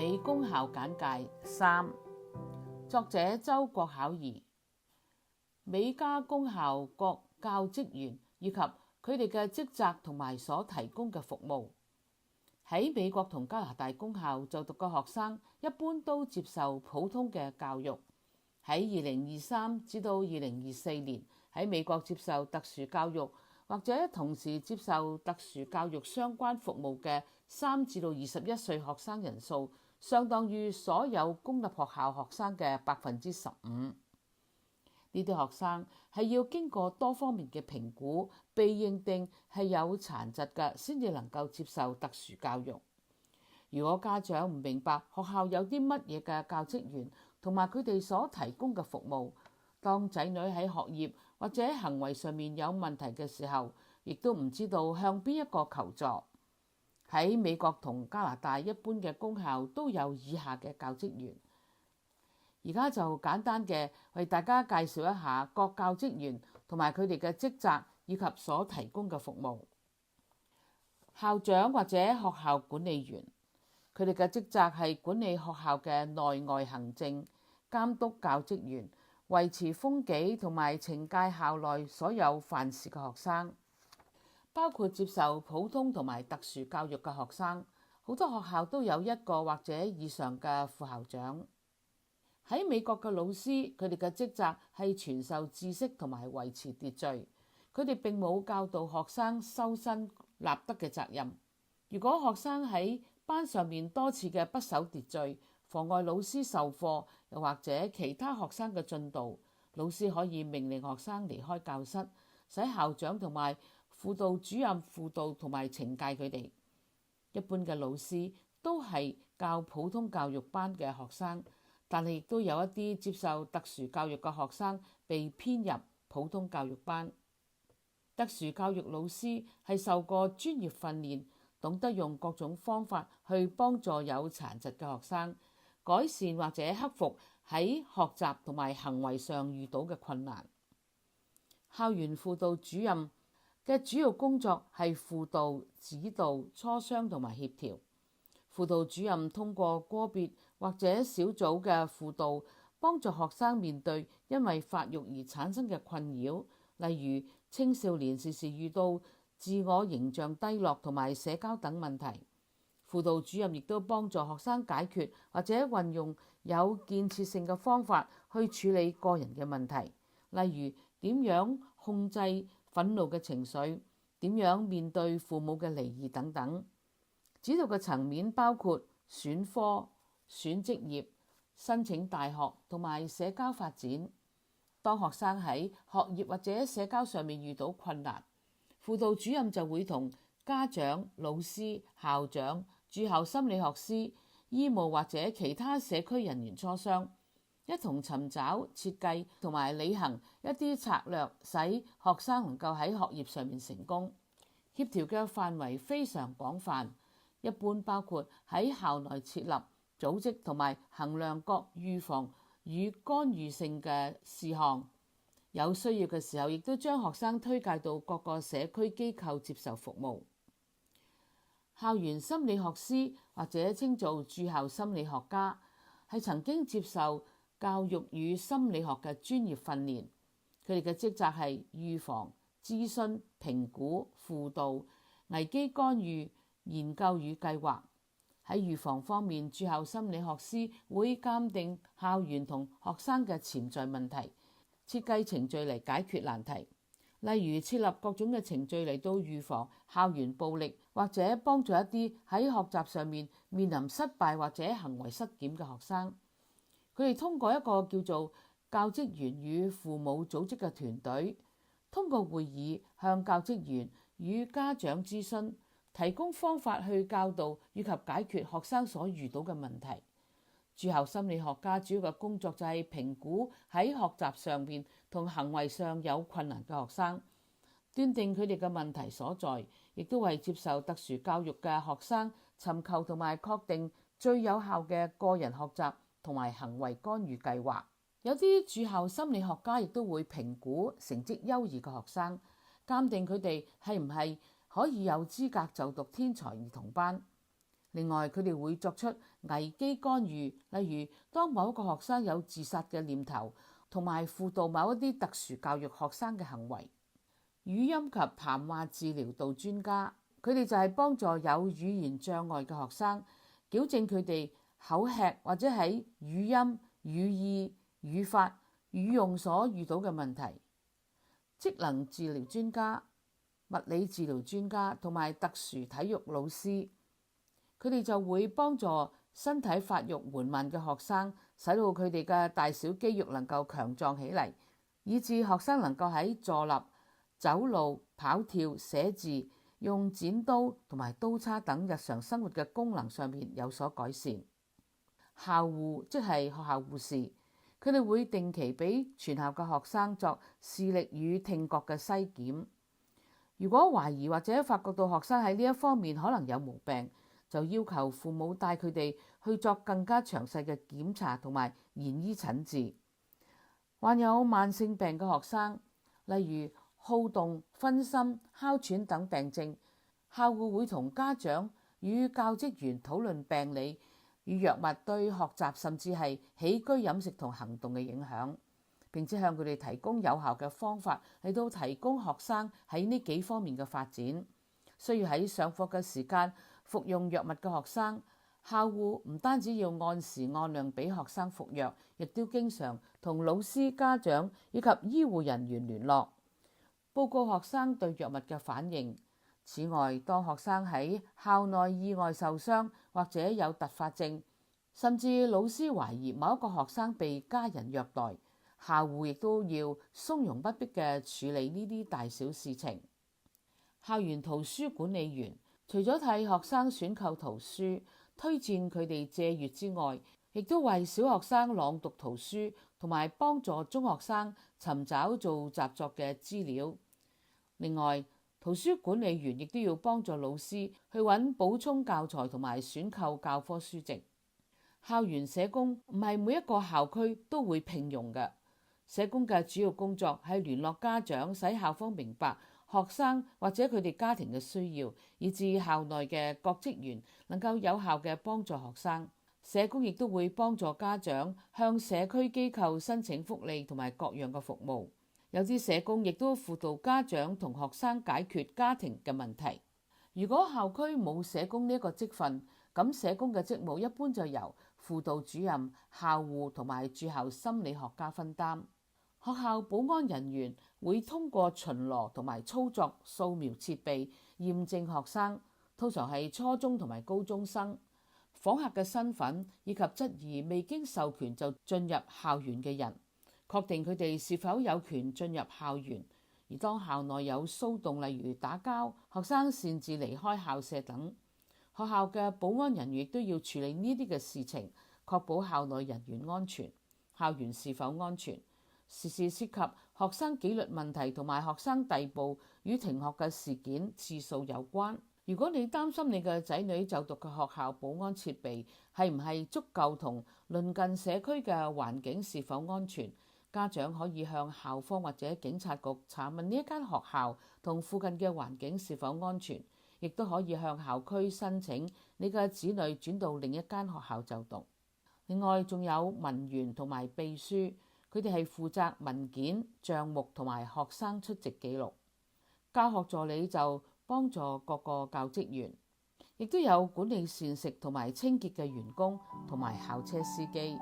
美公校簡介3，作者周國巧兒。美加公校各教職員以及佢哋嘅職責同埋所提供嘅服務。喺美國同加拿大公校就讀嘅學生一般都接受普通嘅教育。喺2023至到2024年，喺美國接受特殊教育或者同時接受特殊教育相關服務嘅3至到21歲學生人數，相當於所有公立學校學生嘅15%。呢啲學生係要經過多方面嘅評估，被認定係有殘疾嘅，先至能夠接受特殊教育。如果家長唔明白學校有啲乜嘢嘅教職員同埋佢哋所提供嘅服務，當仔女喺學業或者行為上面有問題嘅時候，亦都唔知道向邊一個求助。喺美國同加拿大一般嘅公校都有以下嘅教職員。而家就簡單嘅為大家介紹一下各教職員同埋佢哋嘅職責以及所提供嘅服務。校長或者學校管理員，佢哋嘅職責係管理學校嘅內外行政，監督教職員，維持風紀同埋懲戒校內所有犯事嘅學生，包括接受普通同埋特殊教育嘅學生。好多學校都有一個或者以上嘅副校長。喺美國嘅老師，佢哋嘅職責係傳授知識同埋維持秩序。佢哋並冇教導學生修身立德嘅責任。如果學生喺班上面多次嘅不守秩序，妨礙老師授課，又或者其他學生嘅進度，老師可以命令學生離開教室，使校長同埋輔導主任輔導同埋懲戒佢哋。一般嘅老師都係教普通教育班嘅學生，但係亦都有一啲接受特殊教育嘅學生被編入普通教育班。特殊教育老師係受過專業訓練，懂得用各種方法去幫助有殘疾嘅學生，改善或者克服喺學習同埋行為上遇到嘅困難。校園輔導主任嘅主要工作係輔導、指導、磋商同埋協調。輔導主任通過個別或者小組嘅輔導，幫助學生面對因為發育而產生嘅困擾，例如青少年時時遇到自我形象低落同埋社交等問題。輔導主任亦都幫助學生解決或者運用有建設性嘅方法去處理個人嘅問題，例如點樣控制憤怒嘅情緒，點樣面對父母嘅離異等等。指導嘅層面包括選科、選職業、申請大學同埋社交發展。當學生喺學業或者社交上面遇到困難，輔導主任就會同家長、老師、校長、駐校心理學師、醫務或者其他社區人員磋商，一同尋找、設計同埋履行一啲策略，使學生能夠喺學業上面成功。協調嘅範圍非常廣泛，一般包括喺校內設立、組織同埋衡量各預防與干預性嘅事項，有需要嘅時候亦都將學生推介到各個社區機構接受服務。校園心理學師或者稱做駐校心理學家，係曾經接受教育與心理學嘅專業訓練。佢哋嘅職責係預防、諮詢、評估、輔導、危機干預、研究與計劃。喺預防方面，駐校心理學師會鑑定校園同學生嘅潛在問題，設計程序嚟解決難題，例如設立各種嘅程序嚟到預防校園暴力，或者幫助一啲喺學習上面臨失敗或者行為失檢嘅學生。佢哋通過一個叫做教職員與父母組織嘅團隊，通過會議向教職員與家長諮詢，提供方法去教導以及解決學生所遇到嘅問題。駐校心理學家主要嘅工作就係評估喺學習上面同行為上有困難嘅學生，斷定佢哋嘅問題所在，亦都為接受特殊教育嘅學生尋求同埋確定最有效嘅個人學習同埋行為干預計劃。有啲駐校心理學家亦都會評估成績優異嘅學生，鑑定佢哋係唔係可以有資格就讀天才兒童班。另外，佢哋會作出危機干預，例如當某一個學生有自殺嘅念頭，同埋輔導某一啲特殊教育學生嘅行為。語音及談話治療導專家，佢哋就係幫助有語言障礙嘅學生，矯正佢哋口吃或者喺語音、語意、語法、語用所遇到嘅問題。職能治療專家、物理治療專家同埋特殊體育老師，佢哋就會幫助身體發育緩慢嘅學生，使到佢哋嘅大小肌肉能夠強壯起嚟，以致學生能夠喺坐立、走路、跑跳、寫字、用剪刀同埋刀叉等日常生活嘅功能上面有所改善。校護即係學校護士，佢哋會定期俾全校嘅學生作視力與聽覺嘅篩檢。如果懷疑或者發覺到學生喺呢一方面可能有毛病，就要求父母帶佢哋去作更加詳細嘅檢查同埋延醫診治。患有慢性病嘅學生，例如好動、分心、哮喘等病症，校護會同家長與教職員討論病理與藥物對學習甚至係起居飲食同行動嘅影響，並且向佢哋提供有效嘅方法嚟到提供學生喺呢幾方面嘅發展。需要喺上課嘅時間服用藥物嘅學生，校護唔單止要按時按量俾學生服藥，亦都經常同老師、家長以及醫護人員聯絡，報告學生對藥物嘅反應。此外，當學生喺校內意外受傷或者有突發症，甚至老師懷疑某一個學生被家人虐待，校護亦都要從容不迫嘅處理呢啲大小事情。校園圖書管理員除咗替學生選購圖書、推薦佢哋借閱之外，亦都為小學生朗讀圖書，同埋幫助中學生尋找做習作嘅資料。另外，圖書管理員亦都要幫助老師去揾補充教材同埋選購教科書籍。校園社工唔係每一個校區都會聘用嘅，社工嘅主要工作係聯絡家長，使校方明白學生或者佢哋家庭嘅需要，以致校內嘅各職員能夠有效嘅幫助學生。社工亦都會幫助家長向社區機構申請福利同埋各樣嘅服務。有啲社工亦都輔導家長同學生解決家庭嘅問題。如果校區冇社工呢一個職份，咁社工嘅職務一般就由輔導主任、校護同埋駐校心理學家分擔。學校保安人員會通過巡邏同埋操作掃描設備，驗證學生，通常係初中同埋高中生，訪客嘅身份，以及質疑未經授權就進入校園嘅人，確定佢哋是否有權進入校園。而當校內有騷動，例如打交、學生擅自離開校舍等，學校嘅保安人員亦都要處理呢啲嘅事情，確保校內人員安全，校園是否安全。時時涉及學生紀律問題同埋學生逮捕與停學嘅事件次數有關。如果你擔心你嘅仔女就讀嘅學校保安設備係唔係足夠，同鄰近社區嘅環境是否安全，家長可以向校方或者警察局查問呢一間學校同附近嘅環境是否安全，亦都可以向校區申請你嘅子女轉到另一間學校就讀。另外仲有文員同埋秘書，佢哋係負責文件、帳目同埋學生出席記錄。教學助理就幫助各個教職員，亦都有管理膳食同埋清潔嘅員工同埋校車司機。